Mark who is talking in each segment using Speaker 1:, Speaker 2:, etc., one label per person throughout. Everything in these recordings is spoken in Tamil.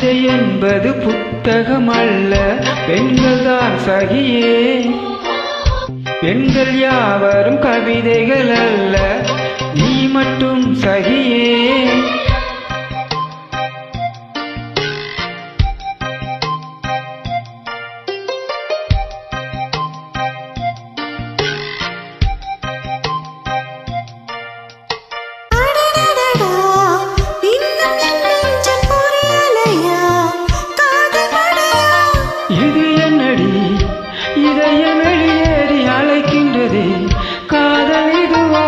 Speaker 1: கவிதை என்பது புத்தகம் அல்ல, பெண்கள் தான் சகியே. பெண்கள் யாவரும் கவிதைகள் அல்ல, நீ மட்டும் சகியே. இது என்னடி இதயம் வெளியேறி அழைக்கின்றதே, காதல் இதுவா?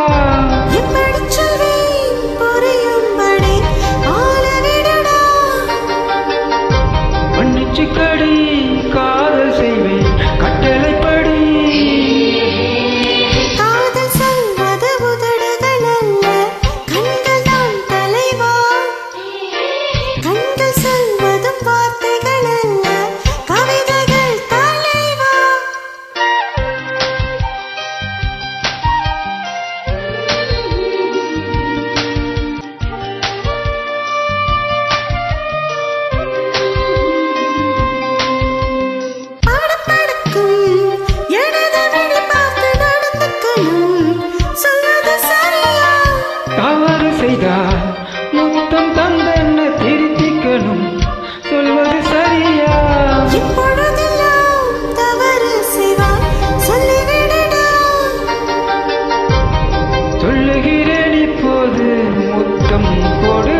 Speaker 1: மன்னிச்சு கடி, காதல் செய்வேன் கட்டளைப்படி.
Speaker 2: காதல் சொல்வது உதடுகள் அல்ல, கண்கள் தான் தலைவா. கண்கள் சொல்வதும் வார்த்தைகள் அல்ல, கவிதைகள் தலைவா.
Speaker 1: தவறு செய்தால் முத்தம் தந்தென்ன திருத்திக்கணும், சொல்வது சரியா?
Speaker 2: இப்பொழுதெல்லாம் தவறு செய்வார், சொல்லிவிடடா.
Speaker 1: சொல்லுகிறேன் இப்போது, முத்தம் கொடு.